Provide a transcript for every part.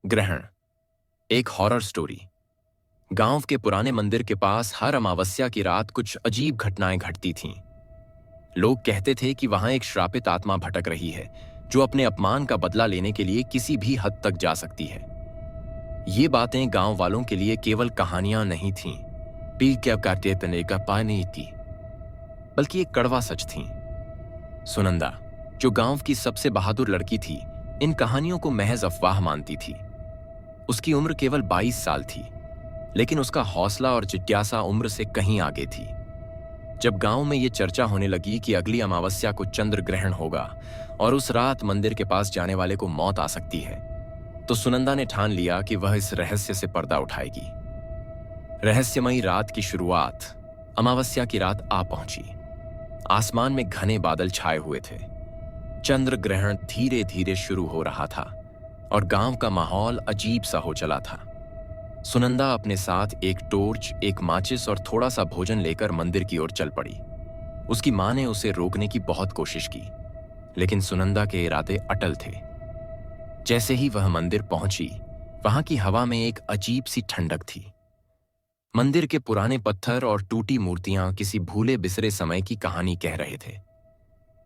ग्रहण एक horror story. गांव के पुराने मंदिर के पास हर अमावस्या की रात कुछ अजीब घटनाएं घटती थीं। लोग कहते थे कि वहां एक श्रापित आत्मा भटक रही है जो अपने अपमान का बदला लेने के लिए किसी भी हद तक जा सकती है। ये बातें गांव वालों के लिए केवल कहानियां नहीं थीं, बल्कि एक कड़वा सच थीं। सुनंदा, जो गांव की सबसे बहादुर लड़की थी, इन कहानियों को महज अफवाह मानती थी। उसकी उम्र केवल 22 साल थी, लेकिन उसका हौसला और जिज्ञासा उम्र से कहीं आगे थी। जब गांव में ये चर्चा होने लगी कि अगली अमावस्या को चंद्र ग्रहण होगा और उस रात मंदिर के पास जाने वाले को मौत आ सकती है, तो सुनंदा ने ठान लिया कि वह इस रहस्य से पर्दा उठाएगी। रहस्यमयी रात की शुरुआत अमावस्या की रात आ पहुंची। आसमान में घने बादल छाए हुए थे। चंद्र ग्रहण धीरे धीरे शुरू हो रहा था और गांव का माहौल अजीब सा हो चला था। सुनंदा अपने साथ एक टॉर्च, एक माचिस और थोड़ा सा भोजन लेकर मंदिर की ओर चल पड़ी। उसकी मां ने उसे रोकने की बहुत कोशिश की, लेकिन सुनंदा के इरादे अटल थे। जैसे ही वह मंदिर पहुंची, वहां की हवा में एक अजीब सी ठंडक थी। मंदिर के पुराने पत्थर और टूटी मूर्तियां किसी भूले बिसरे समय की कहानी कह रहे थे।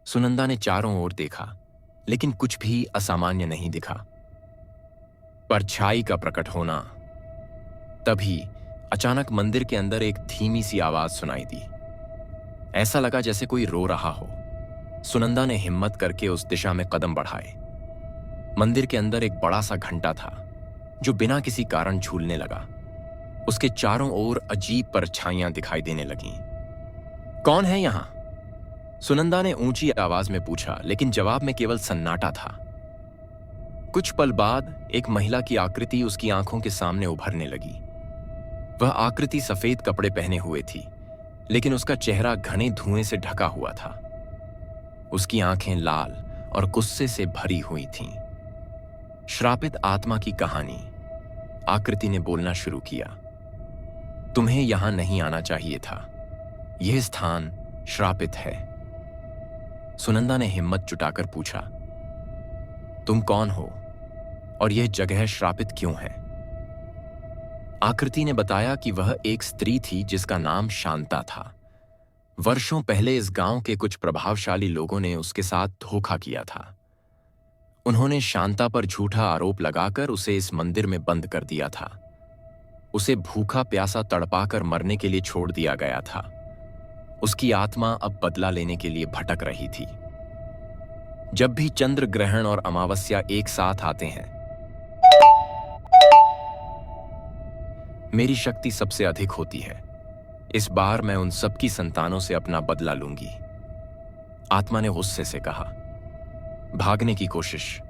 सुनंदा ने चारों ओर देखा, लेकिन कुछ भी असामान्य नहीं दिखा। परछाई का प्रकट होना। तभी अचानक मंदिर के अंदर एक धीमी सी आवाज सुनाई दी। ऐसा लगा जैसे कोई रो रहा हो। सुनंदा ने हिम्मत करके उस दिशा में कदम बढ़ाए। मंदिर के अंदर एक बड़ा सा घंटा था जो बिना किसी कारण झूलने लगा। उसके चारों ओर अजीब परछाइयां दिखाई देने लगीं। कौन है यहां? सुनंदा ने ऊंची आवाज में पूछा, लेकिन जवाब में केवल सन्नाटा था। कुछ पल बाद एक महिला की आकृति उसकी आंखों के सामने उभरने लगी। वह आकृति सफेद कपड़े पहने हुए थी, लेकिन उसका चेहरा घने धुएं से ढका हुआ था। उसकी आंखें लाल और गुस्से से भरी हुई थीं। श्रापित आत्मा की कहानी। आकृति ने बोलना शुरू किया। तुम्हें यहां नहीं आना चाहिए था। यह स्थान श्रापित है। सुनंदा ने हिम्मत जुटाकर पूछा, तुम कौन हो और यह जगह श्रापित क्यों है? आकृति ने बताया कि वह एक स्त्री थी जिसका नाम शांता था। वर्षों पहले इस गांव के कुछ प्रभावशाली लोगों ने उसके साथ धोखा किया था। उन्होंने शांता पर झूठा आरोप लगाकर उसे इस मंदिर में बंद कर दिया था। उसे भूखा प्यासा तड़पाकर मरने के लिए छोड़ दिया गया था। उसकी आत्मा अब बदला लेने के लिए भटक रही थी। जब भी चंद्र ग्रहण और अमावस्या एक साथ आते हैं, मेरी शक्ति सबसे अधिक होती है। इस बार मैं उन सबकी संतानों से अपना बदला लूंगी, आत्मा ने गुस्से से कहा। भागने की कोशिश।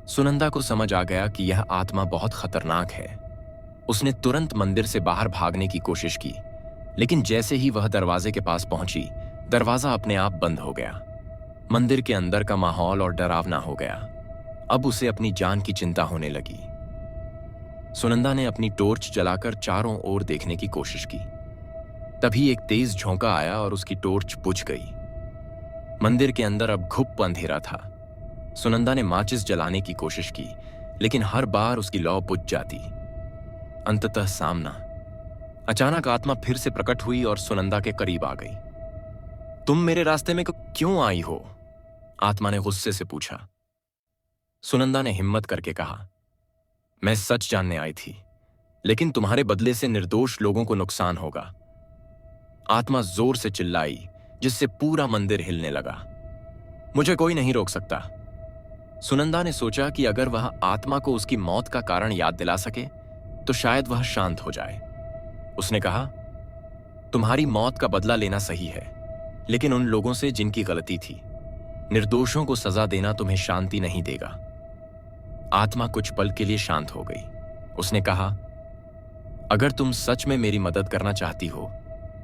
सुनंदा को समझ आ गया कि यह आत्मा बहुत खतरनाक है। उसने तुरंत मंदिर से बाहर भागने की कोशिश की, लेकिन जैसे ही वह दरवाजे के पास पहुंची, दरवाजा अपने आप बंद हो गया। मंदिर के अंदर का माहौल और डरावना हो गया। अब उसे अपनी जान की चिंता होने लगी। सुनंदा ने अपनी टॉर्च जलाकर चारों ओर देखने की कोशिश की। तभी एक तेज झोंका आया और उसकी टॉर्च बुझ गई। मंदिर के अंदर अब घुप अंधेरा था। सुनंदा ने माचिस जलाने की कोशिश की, लेकिन हर बार उसकी लौ बुझ जाती। अंततः सामना। अचानक आत्मा फिर से प्रकट हुई और सुनंदा के करीब आ गई। तुम मेरे रास्ते में क्यों आई हो? आत्मा ने गुस्से से पूछा। सुनंदा ने हिम्मत करके कहा, मैं सच जानने आई थी, लेकिन तुम्हारे बदले से निर्दोष लोगों को नुकसान होगा। आत्मा जोर से चिल्लाई, जिससे पूरा मंदिर हिलने लगा। मुझे कोई नहीं रोक सकता। सुनंदा ने सोचा कि अगर वह आत्मा को उसकी मौत का कारण याद दिला सके तो शायद वह शांत हो जाए। उसने कहा, तुम्हारी मौत का बदला लेना सही है, लेकिन उन लोगों से जिनकी गलती थी। निर्दोषों को सजा देना तुम्हें शांति नहीं देगा। आत्मा कुछ पल के लिए शांत हो गई। उसने कहा, अगर तुम सच में मेरी मदद करना चाहती हो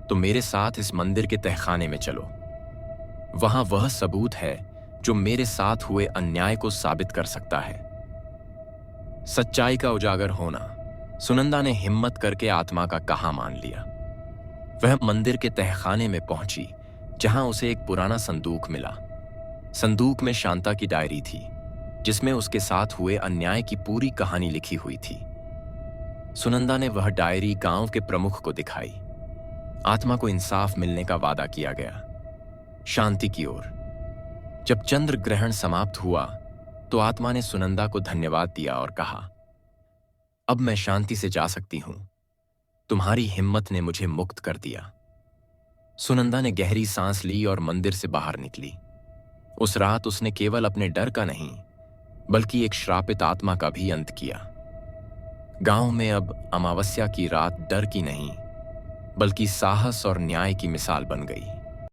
तो मेरे साथ इस मंदिर के तहखाने में चलो। वहां वह सबूत है जो मेरे साथ हुए अन्याय को साबित कर सकता है। सच्चाई का उजागर होना। सुनंदा ने हिम्मत करके आत्मा का कहा मान लिया। वह मंदिर के तहखाने में पहुंची, जहां उसे एक पुराना संदूक मिला। संदूक में शांता की डायरी थी। जिसमें उसके साथ हुए अन्याय की पूरी कहानी लिखी हुई थी। सुनंदा ने वह डायरी गांव के प्रमुख को दिखाई। आत्मा को इंसाफ मिलने का वादा किया गया, शांति की ओर। जब चंद्र ग्रहण समाप्त हुआ तो आत्मा ने सुनंदा को धन्यवाद दिया और कहा, अब मैं शांति से जा सकती हूं। तुम्हारी हिम्मत ने मुझे मुक्त कर दिया। सुनंदा ने गहरी सांस ली और मंदिर से बाहर निकली। उस रात उसने केवल अपने डर का नहीं, बल्कि एक श्रापित आत्मा का भी अंत किया। गांव में अब अमावस्या की रात डर की नहीं, बल्कि साहस और न्याय की मिसाल बन गई।